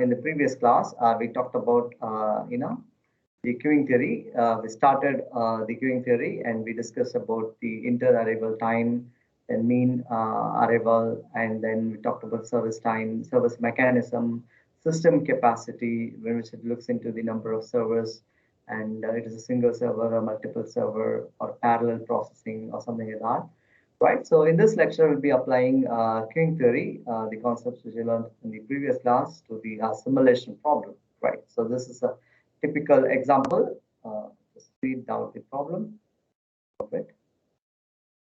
in the previous class, we talked about, the queuing theory. We started the queuing theory and we discussed about the inter-arrival time and mean arrival, and then we talked about service time, service mechanism, system capacity, which it looks into the number of servers, and it is a single server or multiple server or parallel processing or something like that. Right. So in this lecture, we'll be applying queuing theory, the concepts which we learned in the previous class, to the simulation problem. Right. So this is a typical example. Just read down the problem of it.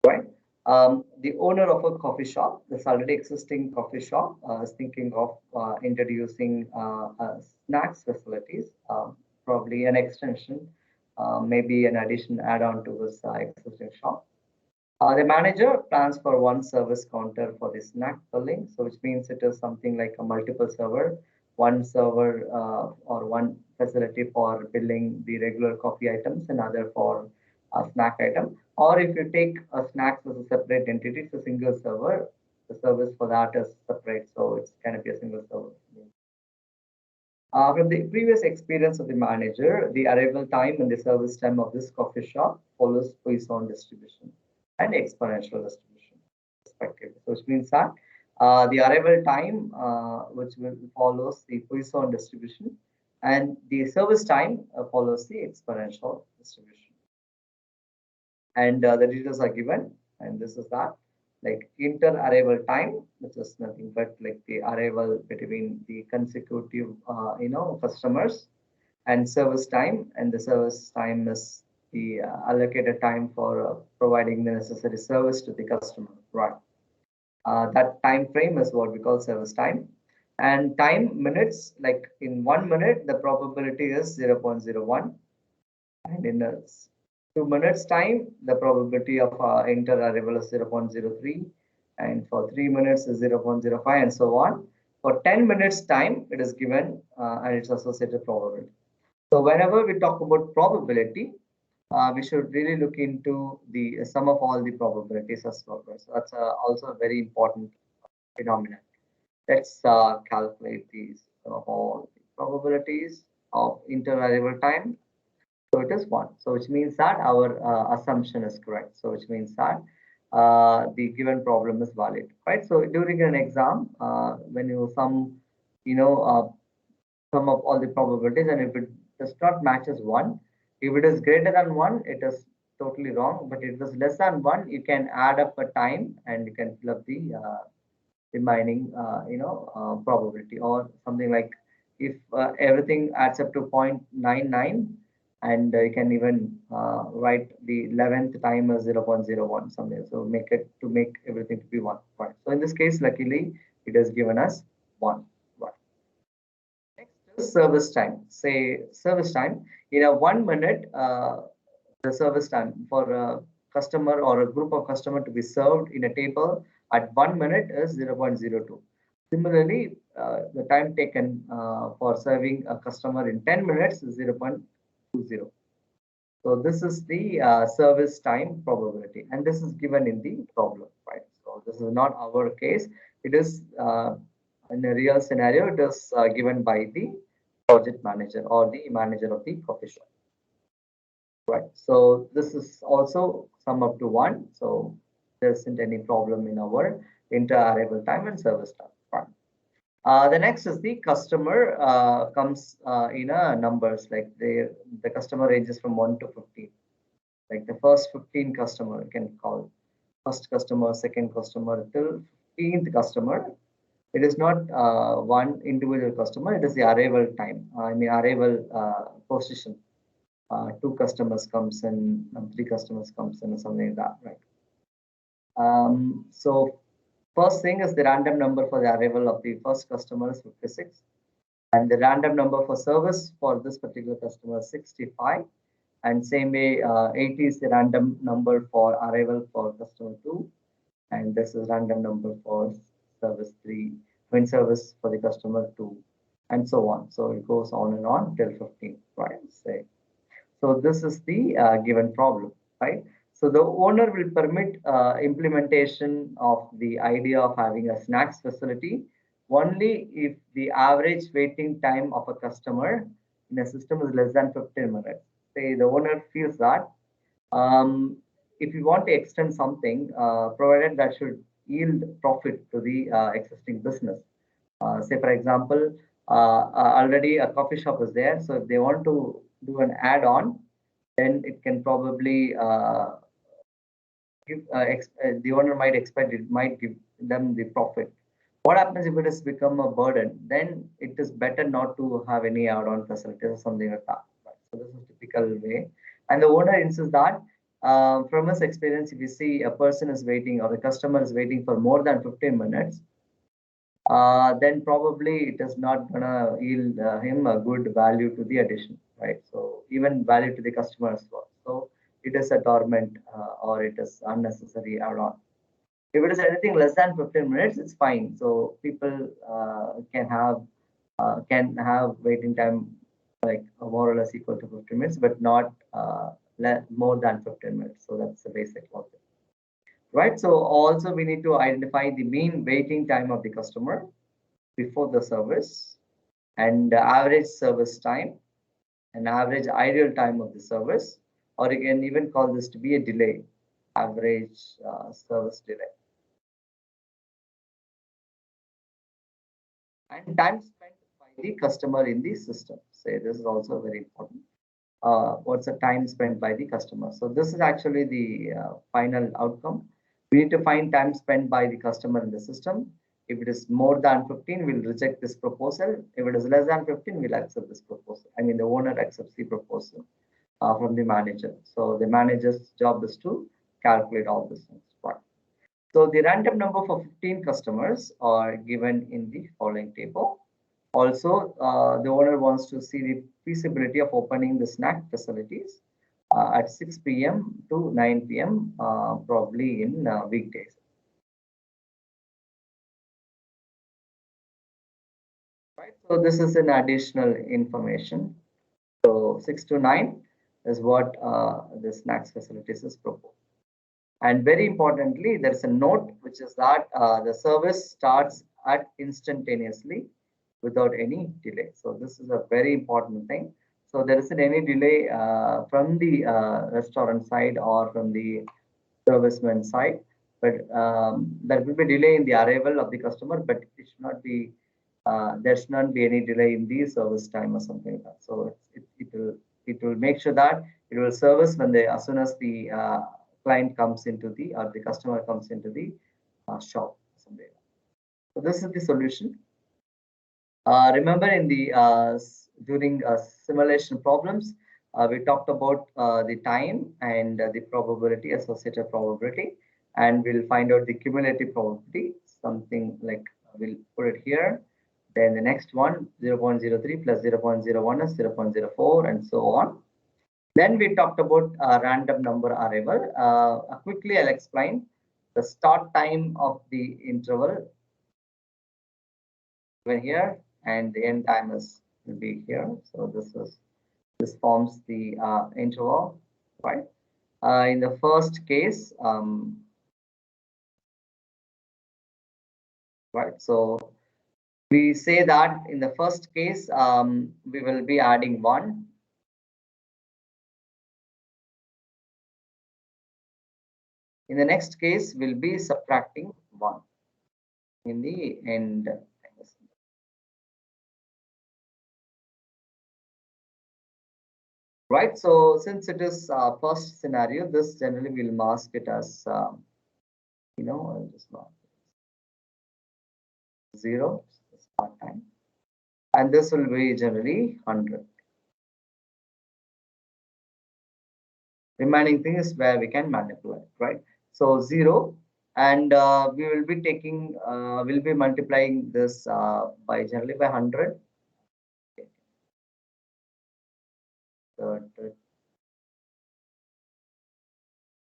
Right. The owner of a coffee shop, this already existing coffee shop, is thinking of introducing snacks facilities, probably an extension, maybe an addition add-on to his existing shop. The manager plans for one service counter for the snack filling, so which means it is something like a multiple server, one server or one facility for billing the regular coffee items and other for a snack item. Or if you take a snacks as a separate entity, it's a single server. The service for that is separate, so it's kind of be a single server. From the previous experience of the manager, the arrival time and the service time of this coffee shop follows Poisson distribution and exponential distribution, respectively. So which means that the arrival time, which will follows the Poisson distribution, and the service time follows the exponential distribution. And the details are given, and this is that, like inter-arrival time, which is nothing but like the arrival between the consecutive, customers, and service time, and the service time is the allocated time for providing the necessary service to the customer. Right. That time frame is what we call service time. And time minutes, like in 1 minute, the probability is 0.01. And in 2 minutes time, the probability of inter-arrival is 0.03. And for 3 minutes is 0.05 and so on. For 10 minutes time, it is given and its associated probability. So whenever we talk about probability, we should really look into the sum of all the probabilities as well. So that's also a very important phenomenon. Let's calculate these sum of all the probabilities of inter-arrival time. So it is 1. So which means that our assumption is correct. So which means that the given problem is valid, right? So during an exam, when you sum, sum of all the probabilities, and if it does not matches 1, if it is greater than 1, it is totally wrong. But if it is less than 1, you can add up a time and you can fill up the remaining, probability, or something like if everything adds up to 0.99, and you can even write the 11th time as 0.01 something. So make everything to be 1. Right. So in this case, luckily, it has given us 1. Right. Next is service time. Say service time in a 1 minute, the service time for a customer or a group of customer to be served in a table at 1 minute is 0.02. Similarly, the time taken for serving a customer in 10 minutes is 0.20. So this is the service time probability, and this is given in the problem, right? So this is not our case. It is in a real scenario. It is given by the project manager or the manager of the coffee shop. Right. So this is also sum up to 1. So there isn't any problem in our inter-arrival time and service time. Right. The next is the customer comes in numbers, like the customer ranges from 1 to 15. Like the first 15 customer, you can call first customer, second customer till 15th customer. It is not one individual customer. It is the arrival time. Arrival position. 2 customers comes in, 3 customers comes in, or something like that, right? So first thing is the random number for the arrival of the first customer is 56, and the random number for service for this particular customer is 65, and same way 80 is the random number for arrival for customer 2, and this is random number for service 3, when service for the customer 2, and so on. So it goes on and on till 15, right? Say. So this is the given problem, right? So the owner will permit implementation of the idea of having a snacks facility only if the average waiting time of a customer in a system is less than 15 minutes. Say the owner feels that if you want to extend something, provided that should yield profit to the existing business. Say, for example, already a coffee shop is there. So if they want to do an add-on, then it can probably the owner might expect it might give them the profit. What happens if it has become a burden? Then it is better not to have any add-on facilities or something like that. Right? So this is typical way. And the owner insists that from his experience, if you see a person is waiting or a customer is waiting for more than 15 minutes, then probably it is not gonna yield him a good value to the addition, right? So even value to the customer as well. So it is a dormant or it is unnecessary add-on. If it is anything less than 15 minutes, it's fine. So people can have waiting time like more or less equal to 15 minutes, but not more than 15 minutes. So that's the basic logic, right? So also we need to identify the mean waiting time of the customer before the service and the average service time and average ideal time of the service, or you can even call this to be a delay, average service delay. And time spent by the customer in the system. Say this is also very important. What's the time spent by the customer? So this is actually the final outcome. We need to find time spent by the customer in the system. If it is more than 15, we'll reject this proposal. If it is less than 15, we'll accept this proposal. I mean, the owner accepts the proposal from the manager. So the manager's job is to calculate all these things. Right. So the random number for 15 customers are given in the following table. Also, the owner wants to see the feasibility of opening the snack facilities at 6 p.m. to 9 p.m. Probably in weekdays. Right. So this is an additional information. So 6 to 9 is what the snacks facilities is proposed. And very importantly, there's a note which is that the service starts at instantaneously without any delay. So this is a very important thing. So there isn't any delay from the restaurant side or from the serviceman side, but there will be delay in the arrival of the customer, but it should not be there should not be any delay in the service time or something like that. So it will make sure that it will service when they as soon as the client comes into the or the customer comes into the shop. Something like that. So this is the solution. Remember in the during simulation problems, we talked about the time and the probability, associated probability, and we'll find out the cumulative probability, something like we'll put it here. Then the next one, 0.03 plus 0.01 is 0.04 and so on. Then we talked about random number arrival. Quickly, I'll explain the start time of the interval given here, and the end time is will be here. So this forms the interval, right? In the first case, right? So we say that in the first case, we will be adding 1. In the next case, we'll be subtracting 1 in the end. Right. So since it is first scenario, this generally will mask it as I'll just mark 0 start time, and this will be generally 100. Remaining thing is where we can manipulate, right? So 0, and we will be taking we'll be multiplying this by generally by 100.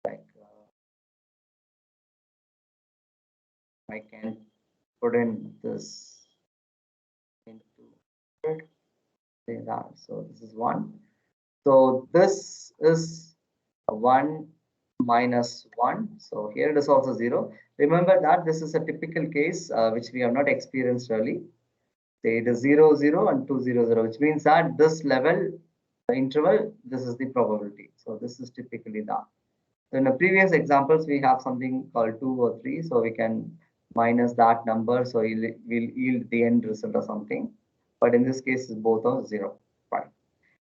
Like I can put in this into that. So this is 1. So this is 1 minus 1. So here it is also 0. Remember that this is a typical case which we have not experienced early. Say it is 0, 0 and 2, 0, 0, which means that this level, the interval, this is the probability. So this is typically that. So in the previous examples, we have something called 2 or 3. So we can minus that number. So we'll yield the end result or something. But in this case, both are 0. Right.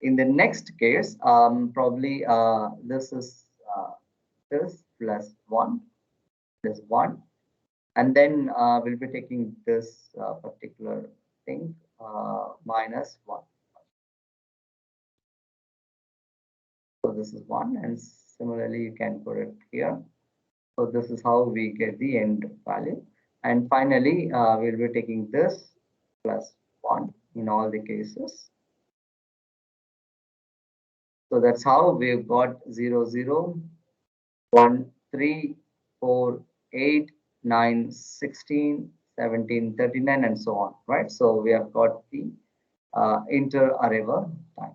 In the next case, probably this is this plus 1, this 1. And then we'll be taking this particular thing minus 1. So this is 1. And similarly, you can put it here. So this is how we get the end value. And finally, we'll be taking this plus 1 in all the cases. So that's how we've got 0, 0, 1, 3, 4, 8, 9, 16, 17, 39, and so on, right? So we have got the inter-arrival time.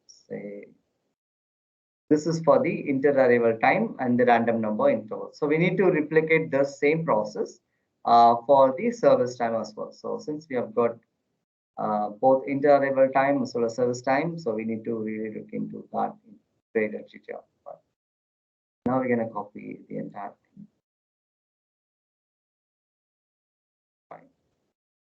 Say this is for the inter-arrival time and the random number interval. So we need to replicate the same process for the service time as well. So since we have got both inter-arrival time as well as service time, so we need to really look into that in greater detail. Right. Now we're going to copy the entire thing. Right.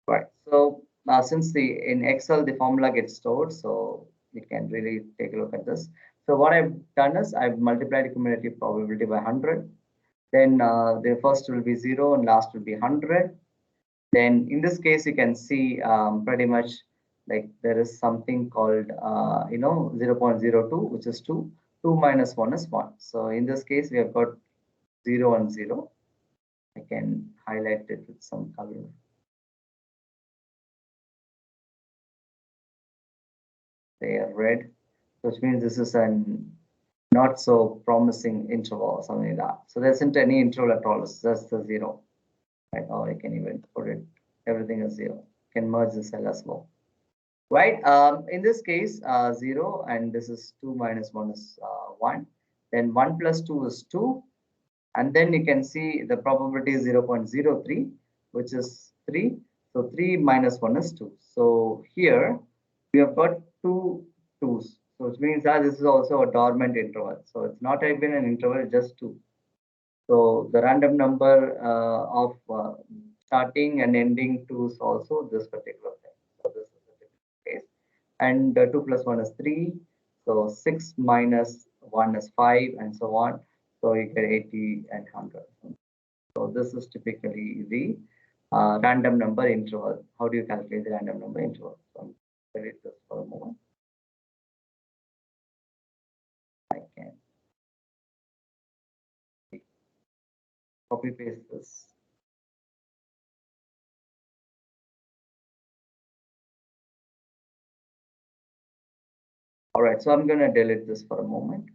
Right. So since in Excel the formula gets stored, so we can really take a look at this. So what I've done is I've multiplied the cumulative probability by 100. Then the first will be 0 and last will be 100. Then in this case, you can see pretty much like there is something called, 0.02, which is 2. 2 minus 1 is 1. So in this case, we have got 0 and 0. I can highlight it with some color. They are red, which means this is an not so promising interval or something like that. So there isn't any interval at all. It's just the 0. Right? Or I can even put it, everything is 0. You can merge the cell as well. Right. In this case, 0, and this is 2 minus 1 is 1. Then 1 plus 2 is 2. And then you can see the probability is 0.03, which is 3. So 3 minus 1 is 2. So here we have got two 2's. So which means that this is also a dormant interval. So it's not even an interval, just 2. So the random number of starting and ending 2's also this particular thing. So this is the case. And 2 plus 1 is 3. So 6 minus 1 is 5, and so on. So you get 80 and 100. So this is typically the random number interval. How do you calculate the random number interval? So I'm going to delete this for a moment. I can copy paste this. All right, so I'm going to delete this for a moment.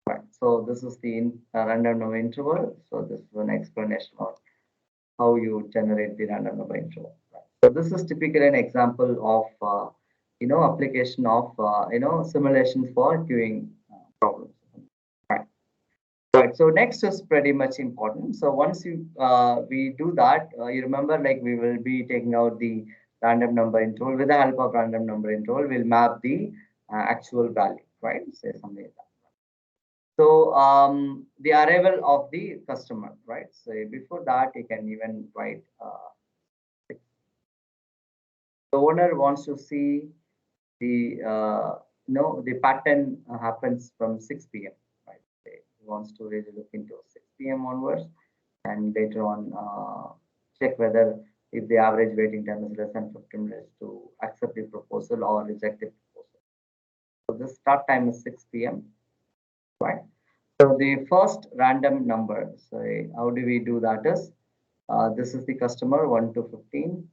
Right, so this is the random number interval. So this is an explanation of how you generate the random number interval. Right. So this is typically an example of application of simulation for queuing problems. Right. Right. So next is pretty much important. So once we do that, you remember like we will be taking out the random number interval with the help of random number interval. We'll map the actual value, right? Say something like that. So the arrival of the customer, right? So before that, you can even write. The owner wants to see the the pattern happens from 6 p.m. Right? He wants to really look into 6 p.m. onwards, and later on check whether if the average waiting time is less than 15 minutes to accept the proposal or reject the proposal. So the start time is 6 p.m. Right? So the first random number. So how do we do that is this is the customer 1 to 15,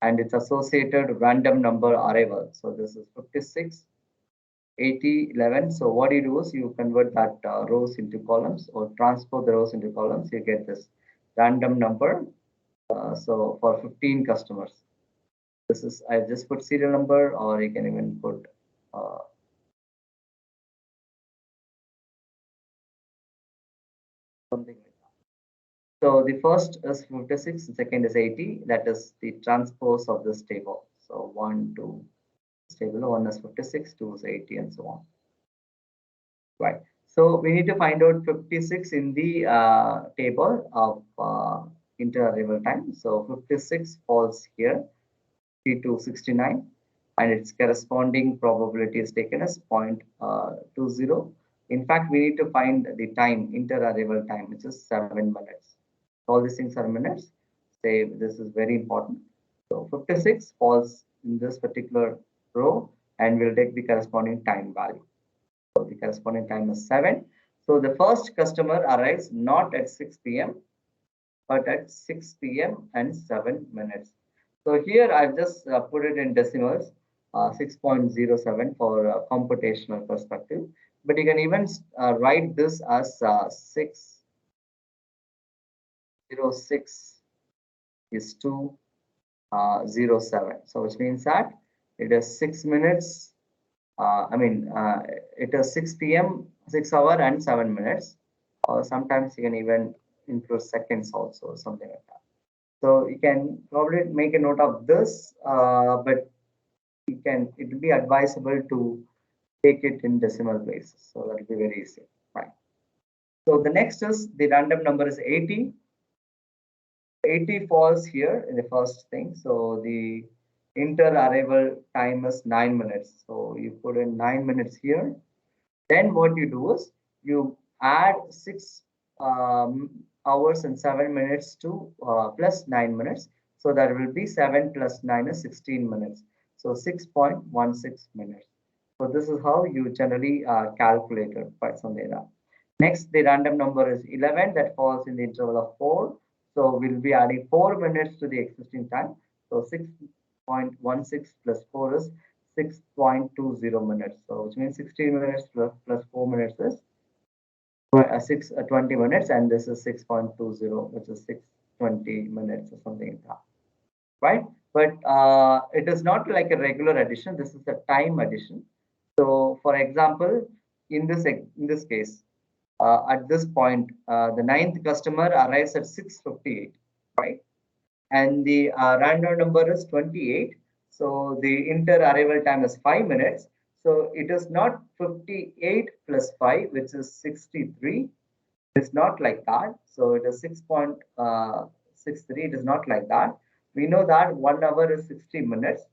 and its associated random number arrival. So this is 56, 80, 11. So what you do is you convert that rows into columns or transpose the rows into columns. You get this random number. So for 15 customers, this is I just put serial number, or you can even put something like that. So the first is 56, the second is 80. That is the transpose of this table. So 1, 2, this table, 1 is 56, 2 is 80, and so on. Right. So we need to find out 56 in the table of inter-arrival time. So 56 falls here, T2 69, and its corresponding probability is taken as 0.20. In fact, we need to find the time, inter-arrival time, which is 7 minutes. All these things are minutes. Say this is very important. So 56 falls in this particular row, and we'll take the corresponding time value. So the corresponding time is 7. So the first customer arrives not at 6 p.m. but at 6 p.m. and 7 minutes. So here I've just put it in decimals, 6.07 for computational perspective. But you can even write this as 606 is to 07. So which means that it is 6 minutes. It is 6 p.m., 6 hour and 7 minutes. Or sometimes you can even include seconds also, something like that. So you can probably make a note of this, but it will be advisable to take it in decimal places. So that will be very easy. Right. So the next is the random number is 80. 80 falls here in the first thing. So the inter-arrival time is 9 minutes. So you put in 9 minutes here. Then what you do is you add 6 hours and 7 minutes to plus 9 minutes. So that will be 7 plus 9 is 16 minutes. So 6.16 minutes. So this is how you generally calculate it by some data. Next, the random number is 11 that falls in the interval of 4. So we'll be adding 4 minutes to the existing time. So 6.16 plus 4 is 6.20 minutes. So which means 16 minutes plus 4 minutes is 20 minutes, and this is 6.20, which is 620 minutes or something like that. Right? But it is not like a regular addition. This is a time addition. So for example, in this case, at this point, the ninth customer arrives at 6:58, right? And the random number is 28. So the inter-arrival time is 5 minutes. So it is not 58 plus 5, which is 63. It's not like that. So it is 6.63. It is not like that. We know that 1 hour is 60 minutes.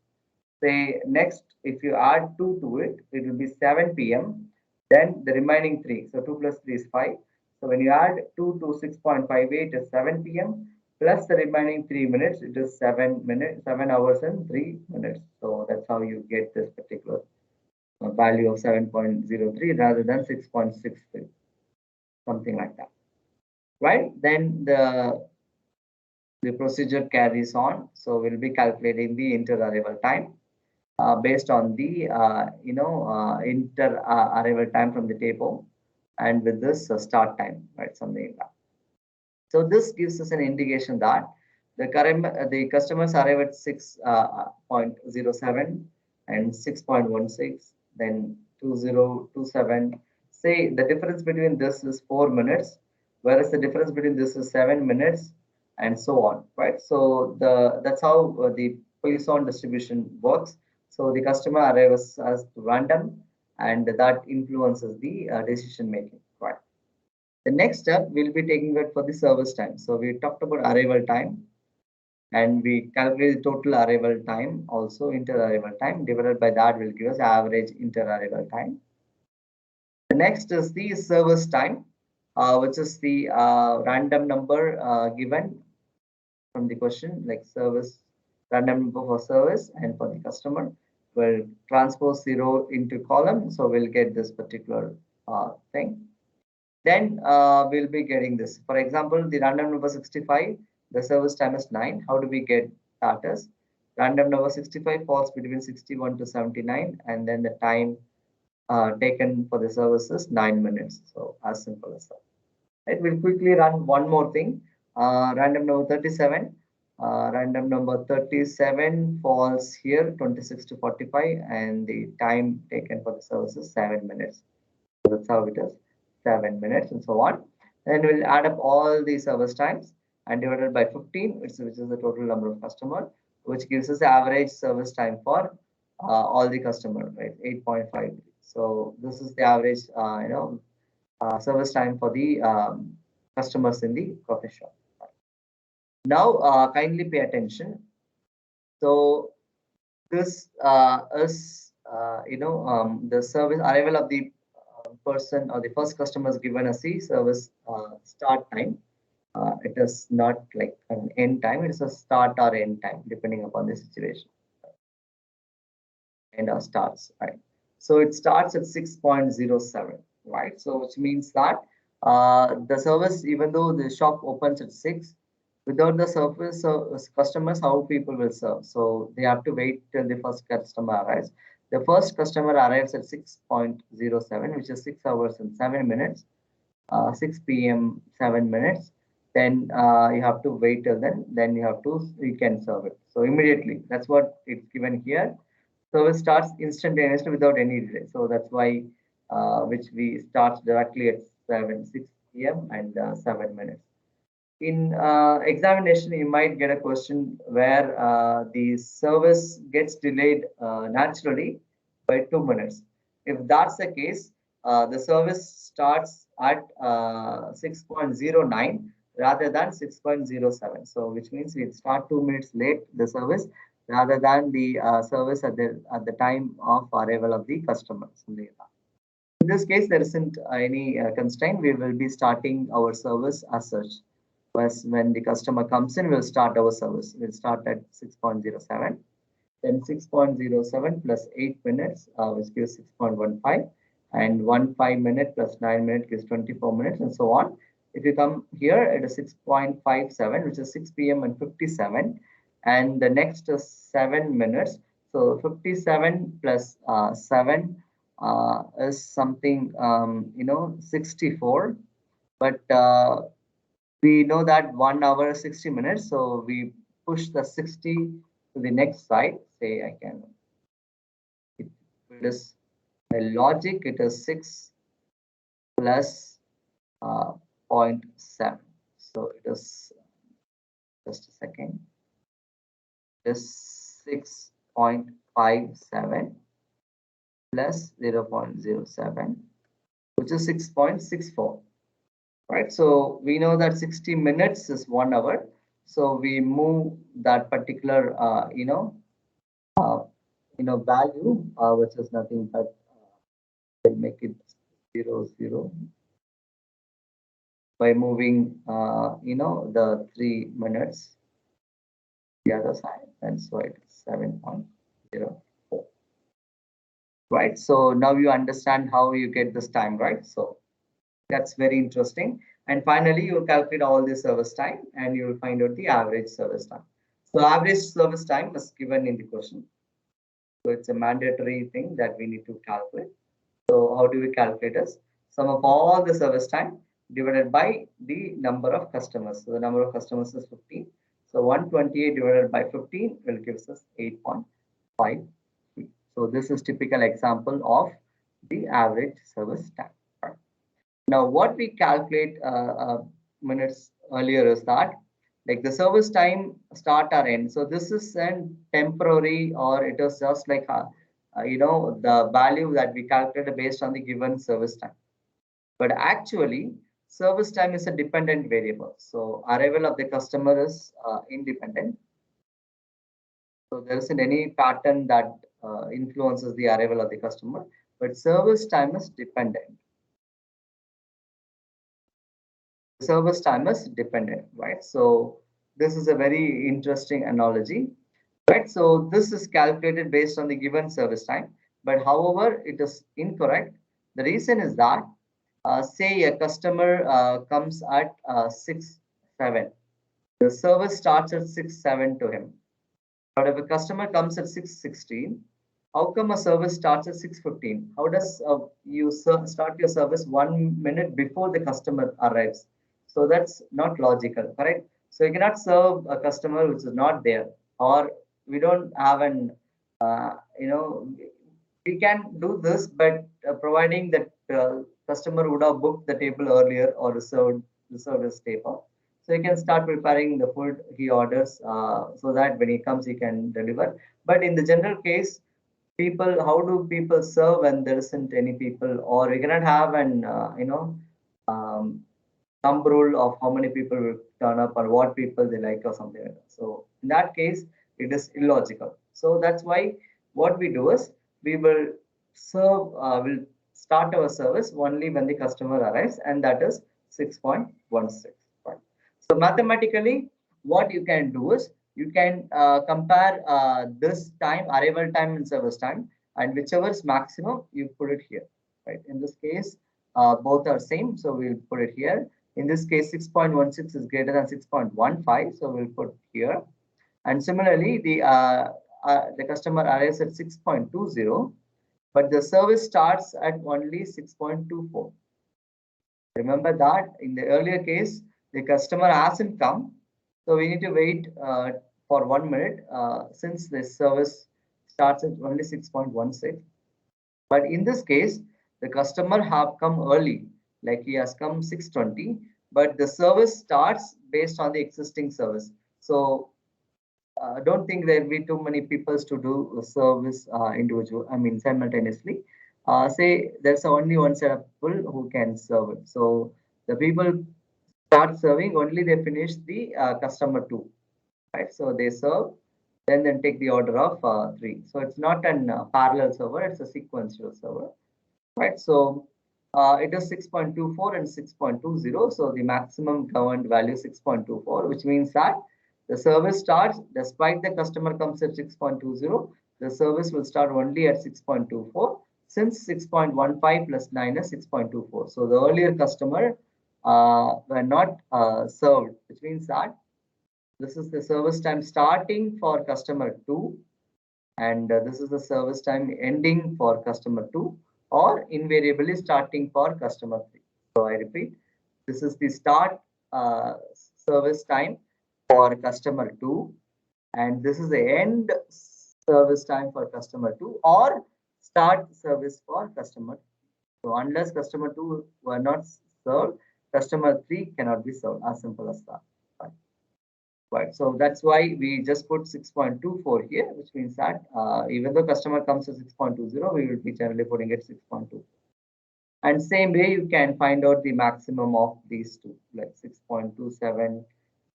Say next, if you add 2 to it, it will be 7 p.m. Then the remaining 3. So 2 plus 3 is 5. So when you add 2 to 6.58 is 7 p.m. plus the remaining 3 minutes, it is 7 hours and 3 minutes. So that's how you get this particular value of 7.03 rather than 6.63, something like that. Right? Then the procedure carries on. So we'll be calculating the inter-arrival time based on the inter-arrival time from the table, and with this start time, right? Something like that. So this gives us an indication that the customers arrive at 6.07 and 6.16, then 2027. Say the difference between this is 4 minutes, whereas the difference between this is 7 minutes, and so on, right? So that's how the Poisson distribution works. So the customer arrives as random, and that influences the decision making, right? The next step we'll be taking it for the service time. So we talked about arrival time, and we calculate the total arrival time, also inter-arrival time, divided by that will give us average inter-arrival time. The next is the service time, which is the random number given from the question, like service, random number for service, and for the customer. We'll transpose 0 into column, so we'll get this particular thing. Then we'll be getting this. For example, the random number 65, the service time is 9. How do we get that as? Random number 65 falls between 61 to 79, and then the time taken for the service is 9 minutes. So as simple as that. Right, we'll quickly run one more thing. Random number 37. Random number 37 falls here 26 to 45, and the time taken for the service is 7 minutes. So that's how it is, 7 minutes, and so on. Then we'll add up all the service times and divided by 15, which is the total number of customer, which gives us the average service time for all the customer, right? 8.5. So this is the average, service time for the customers in the coffee shop. Now, kindly pay attention. So this is, the service arrival of the person or the first customer is given as the service start time. It is not like an end time, it is a start or end time, depending upon the situation. And starts, right? So it starts at 6.07, right? So which means that the service, even though the shop opens at 6, without the service customers, how people will serve? So they have to wait till the first customer arrives. The first customer arrives at 6.07, which is 6 hours and 7 minutes, 6 p.m. 7 minutes. Then you have to wait till then you can serve it. So immediately, that's what it's given here. So it starts instantaneously without any delay. So that's why which we start directly at 6 p.m. and 7 minutes. In examination, you might get a question where the service gets delayed naturally by 2 minutes. If that's the case, the service starts at 6.09 rather than 6.07. So which means we start 2 minutes late the service rather than the service at the time of arrival of the customer. In this case, there isn't any constraint. We will be starting our service as such. When the customer comes in, we'll start our service. We'll start at 6.07. Then 6.07 plus 8 minutes, which gives 6.15. And 15 minute plus 9 minutes gives 24 minutes, and so on. If you come here, it is 6.57, which is 6 p.m. and 57. And the next is 7 minutes. So 57 plus 7 is something, 64. But we know that 1 hour is 60 minutes. So we push the 60 to the next side. Say I can, it is by logic, it is 6 plus uh, 0.7. So it is, just a second, it is 6.57 plus 0.07, which is 6.64. Right, so we know that 60 minutes is 1 hour. So we move that particular, value, which is nothing but we'll make it 0, by moving, the 3 minutes the other side, and so it is 7.04. Right, so now you understand how you get this time, right? So that's very interesting. And finally, you calculate all the service time and you will find out the average service time. So average service time is given in the question. So it's a mandatory thing that we need to calculate. So how do we calculate this? Sum of all the service time divided by the number of customers. So the number of customers is 15. So 128 divided by 15 will give us 8.5. So this is typical example of the average service time. Now, what we calculate minutes earlier is that like the service time start or end. So this is an temporary, or it is just like the value that we calculated based on the given service time. But actually, service time is a dependent variable. So arrival of the customer is independent. So there isn't any pattern that influences the arrival of the customer, but service time is dependent. Service time is dependent, right? So this is a very interesting analogy, right? So this is calculated based on the given service time, but however, it is incorrect. The reason is that, say a customer comes at 6:07, the service starts at 6:07 to him. But if a customer comes at 6:16, how come a service starts at 6:15? How does you start your service 1 minute before the customer arrives? So that's not logical, correct? So you cannot serve a customer which is not there, or we don't have an, we can do this, but providing that customer would have booked the table earlier or reserved the service table. So you can start preparing the food he orders so that when he comes, he can deliver. But in the general case, people, how do people serve when there isn't any people, or we cannot have an, um, thumb rule of how many people will turn up or what people they like or something like that. So in that case, it is illogical. So that's why what we do is we will start our service only when the customer arrives, and that is 6.16. Right. So mathematically, what you can do is you can compare this time, arrival time and service time, and whichever is maximum, you put it here. Right. In this case, both are same, so we'll put it here. In this case, 6.16 is greater than 6.15, so we'll put here. And similarly, the customer arrives at 6.20, but the service starts at only 6.24. Remember that in the earlier case, the customer hasn't come, so we need to wait for 1 minute since the service starts at only 6.16. But in this case, the customer have come early, like he has come 6:20, but the service starts based on the existing service. So don't think there will be too many people to do service simultaneously. Say there's only one set of people who can serve it. So the people start serving only they finish the customer two, right? So they serve, then take the order of three. So it's not an parallel server; it's a sequential server, right? So it is 6.24 and 6.20. So the maximum governed value is 6.24, which means that the service starts despite the customer comes at 6.20. The service will start only at 6.24 since 6.15 plus 9 is 6.24. So the earlier customer were not served, which means that this is the service time starting for customer 2, and this is the service time ending for customer 2, or invariably starting for customer 3. So I repeat, this is the start service time for customer 2, and this is the end service time for customer 2, or start service for customer 2. So unless customer 2 were not served, customer 3 cannot be served, as simple as that. Right. So that's why we just put 6.24 here, which means that even though customer comes to 6.20, we will be generally putting it 6.2. And same way, you can find out the maximum of these two, like 6.27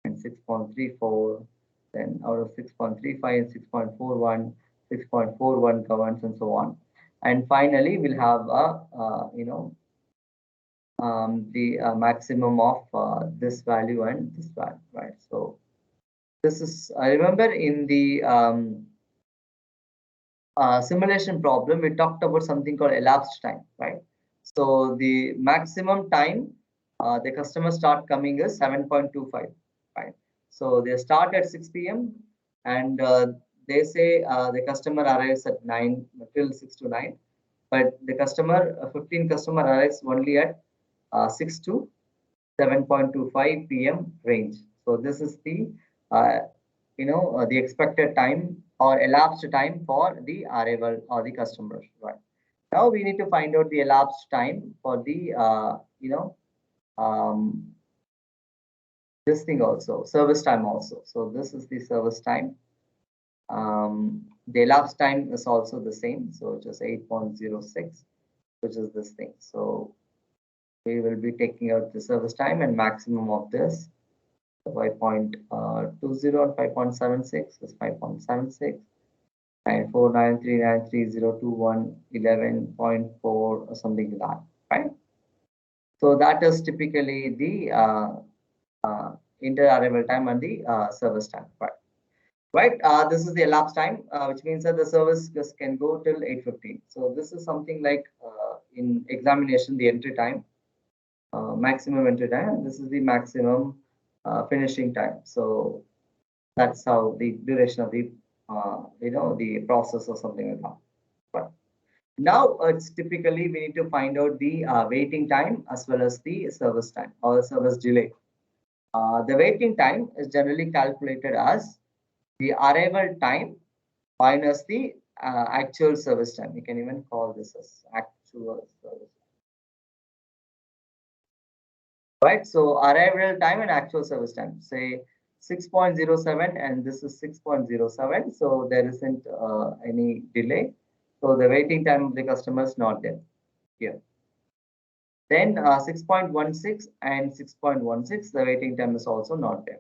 and 6.34. Then out of 6.35 and 6.41, 6.41 governs and so on. And finally, we'll have the maximum of this value and this value, right? So this is, I remember in the simulation problem, we talked about something called elapsed time, right? So the maximum time the customer start coming is 7.25, right? So they start at 6 p.m. and they say the customer arrives at 9 till 6 to 9, but the customer 15 customer arrives only at 6 to 7.25 p.m. range. So this is the the expected time or elapsed time for the arrival or the customer. Right. Now we need to find out the elapsed time for the um, this thing also, service time also. So this is the service time. The elapsed time is also the same. So just 8.06, which is this thing. So we will be taking out the service time and maximum of this. 5.20 and 5.76 is 5.76, and 4939302 11.4 or something like that, right? So that is typically the inter-arrival time and the service time, right? Right. This is the elapsed time, which means that the service just can go till 8:15. So this is something like in examination the entry time, maximum entry time. This is the maximum finishing time. So that's how the duration of the the process or something like that. But now it's typically we need to find out the waiting time as well as the service time or the service delay. The waiting time is generally calculated as the arrival time minus the actual service time. You can even call this as actual service. right? So arrival time and actual service time, say 6.07 and this is 6.07. So there isn't any delay. So the waiting time of the customer is not there here. Then 6.16 and 6.16, the waiting time is also not there.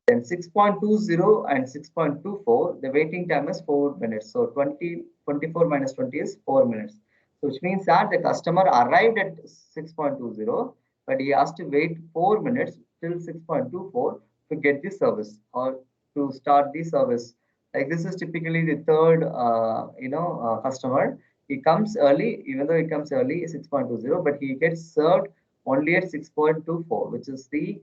Then 6.20 and 6.24, the waiting time is 4 minutes. So 24 minus 20 is 4 minutes. So which means that the customer arrived at 6.20, but he has to wait 4 minutes till 6.24 to get the service or to start the service. Like this is typically the third, customer. He comes early, even though he comes early 6.20, but he gets served only at 6.24, which is the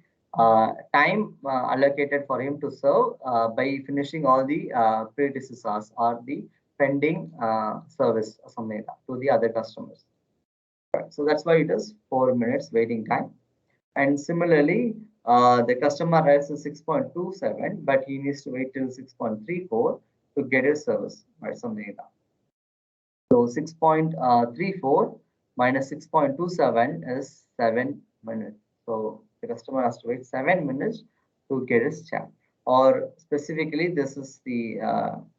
time allocated for him to serve by finishing all the predecessors or the pending service or something like that to the other customers. Right. So that's why it is 4 minutes waiting time. And similarly, the customer arrives at 6.27, but he needs to wait till 6.34 to get his service, right? Something like that. So 6.34 minus 6.27 is 7 minutes. So the customer has to wait 7 minutes to get his check. Or specifically, this is the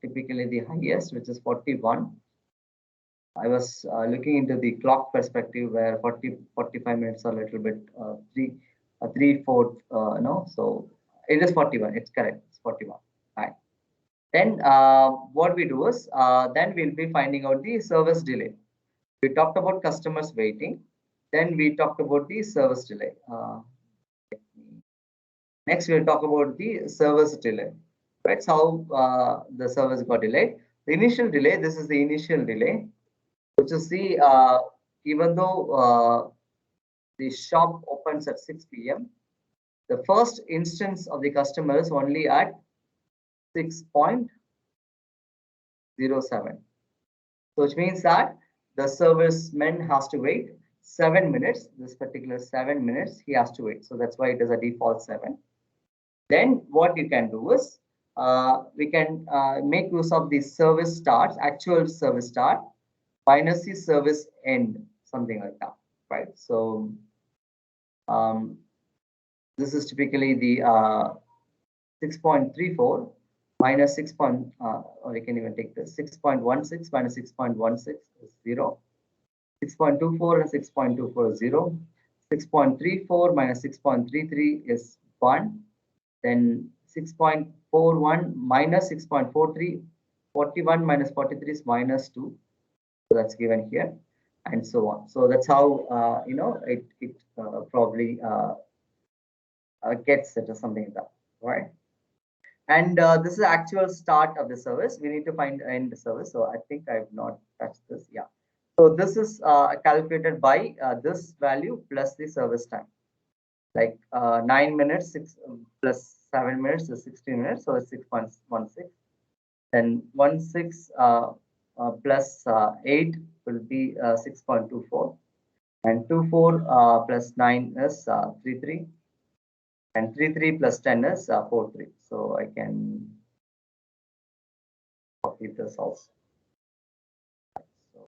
typically the highest, which is 41. I was looking into the clock perspective where 45 minutes are a little bit three fourth, so it is 41. It's correct. It's 41. Right. Then what we do is then we'll be finding out the service delay. We talked about customers waiting. Then we talked about the service delay. Next, we'll talk about the service delay. Right. So how the service got delayed. The initial delay. This is the initial delay, which is the even though the shop opens at 6 p.m. The first instance of the customer is only at 6.07. So which means that the serviceman has to wait 7 minutes. This particular 7 minutes he has to wait. So that's why it is a default 7. Then what you can do is we can make use of the service starts, actual service start minus the service end, something like that, right? So um, this is typically the 6.34 minus 6. Or you can even take this 6.16 minus 6.16 is 0. 6.24 and 6.24 is 0. 6.34 minus 6.33 is 1. Then 6.41 minus 6.43, 41 minus 43 is minus 2. So that's given here, and so on. So that's how it probably gets it or something like that, right? And this is the actual start of the service. We need to find end service. So I think I have not touched this. Yeah. So this is calculated by this value plus the service time. Like 9 minutes, 6 plus 7 minutes is 16 minutes. So it's 6.16. Then 16 plus 8 will be 6.24. And 24 plus 9 is 33. And 33 plus 10 is 43. So I can copy this also. So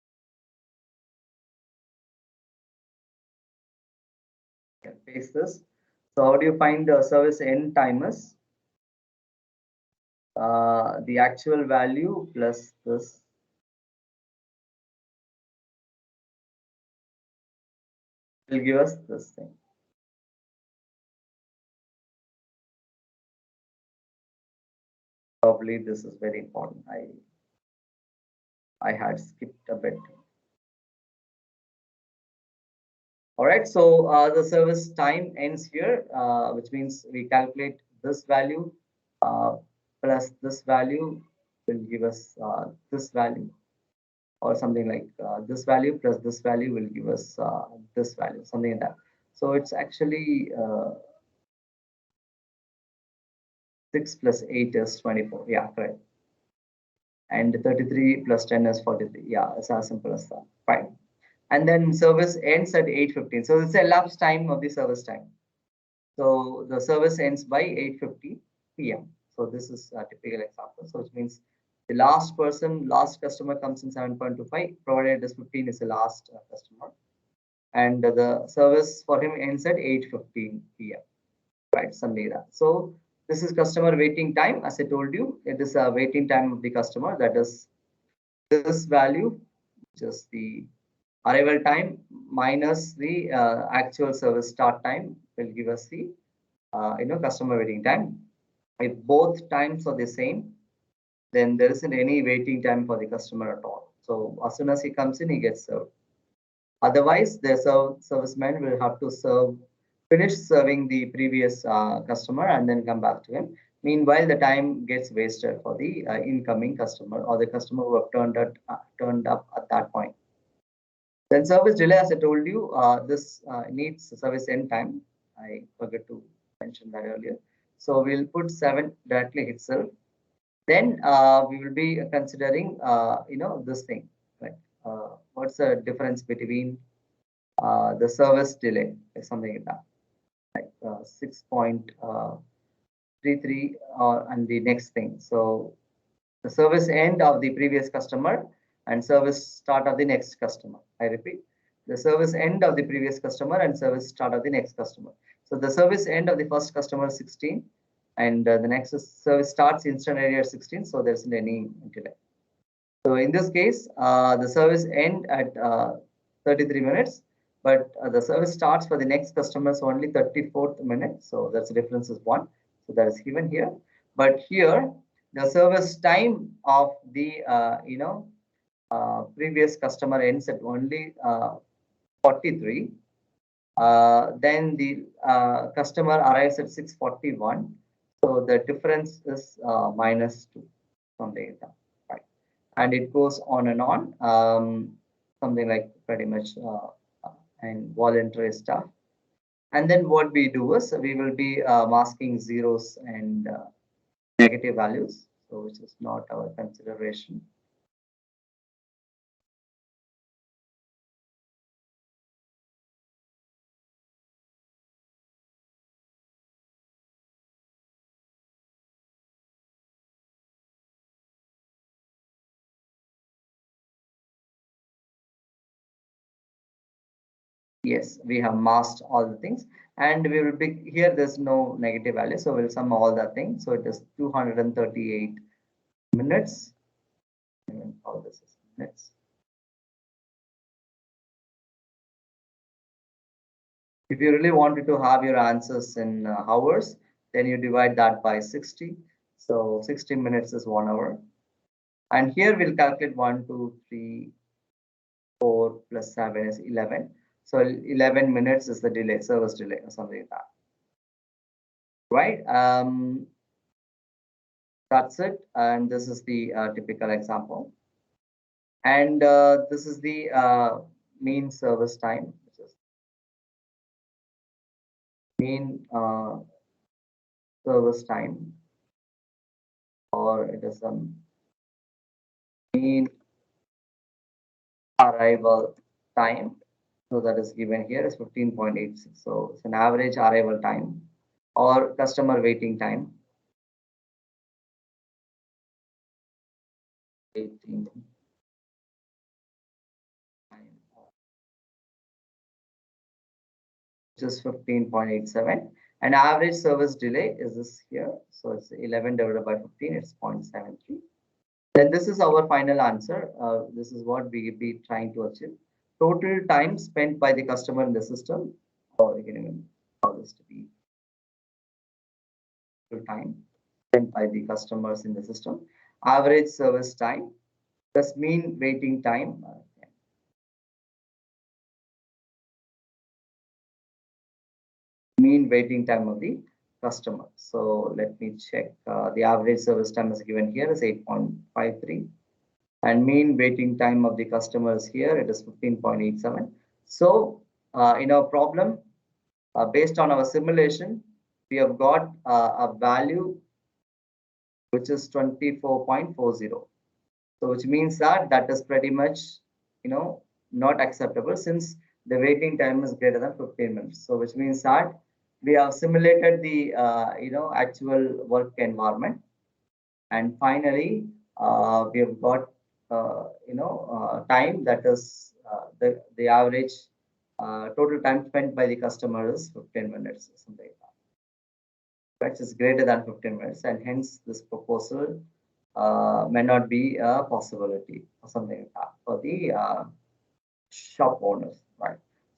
I can paste this. So how do you find the service end timers? The actual value plus this will give us this thing. Probably this is very important. I had skipped a bit. All right, so the service time ends here, which means we calculate this value plus this value will give us this value, or something like this value plus this value will give us this value, something like that. So it's actually 6 plus 8 is 24. Yeah, correct. And 33 plus 10 is 43. Yeah, it's as simple as that. Fine. And then service ends at 8:15. So it's a elapsed time of the service time. So the service ends by 8:50 p.m. So this is a typical example. So which means the last customer comes in 7.25, provided this 15 is the last customer. and the service for him ends at 8:15 p.m. Right, something like that. So this is customer waiting time. As I told you, it is a waiting time of the customer. That is this value, which is the arrival time minus the actual service start time, will give us the customer waiting time. If both times are the same, then there isn't any waiting time for the customer at all. So as soon as he comes in, he gets served. Otherwise, the serviceman will have to finish serving the previous customer and then come back to him. Meanwhile, the time gets wasted for the incoming customer or the customer who have turned up at that point. Then service delay, as I told you, this needs service end time. I forgot to mention that earlier. So we'll put 7 directly itself. Then we will be considering, this thing, right? What's the difference between the service delay, something like that, like 6.33 and the next thing. So the service end of the previous customer and service start of the next customer. I repeat, the service end of the previous customer and service start of the next customer. So the service end of the first customer is 16 and the next service starts instantaneously at 16. So there isn't any delay. So in this case, the service end at 33 minutes, but the service starts for the next customers only 34th minute. So that's the difference is 1. So that is given here. But here, the service time of the previous customer ends at only 43. Then the customer arrives at 6:41. So the difference is -2 from the data, right? And it goes on and on, something like pretty much and voluntary stuff. And then what we do is we will be masking zeros and negative values, so which is not our consideration. Yes, we have masked all the things, and we will be here. There's no negative value, so we'll sum all the things. So it is 238 minutes. And all this is minutes. If you really wanted to have your answers in hours, then you divide that by 60. So 60 minutes is 1 hour. And here we'll calculate 1, 2, 3, 4 plus 7 is 11. So 11 minutes is the delay, service delay or something like that. Right? That's it. And this is the typical example. And this is the mean service time, which is mean service time, or it is a mean arrival time. So that is given here is 15.86. So it's an average arrival time or customer waiting time. 18 which is 15.87. And average service delay is this here. So it's 11 divided by 15, it's 0.73. Then this is our final answer. This is what we be trying to achieve. Total time spent by the customer in the system, or you can even call this to be total time spent by the customers in the system. Average service time plus mean waiting time. Mean waiting time of the customer. So let me check. The average service time is given here is 8.53. And mean waiting time of the customers here, it is 15.87. So in our problem, based on our simulation, we have got a value which is 24.40. So which means that that is pretty much, not acceptable since the waiting time is greater than 15 minutes. So which means that we have simulated the, actual work environment. And finally, we have got, time that is the average Total time spent by the customer is 15 minutes, something like that. Which is greater than 15 minutes, and hence this proposal may not be a possibility or something like that for the shop owners.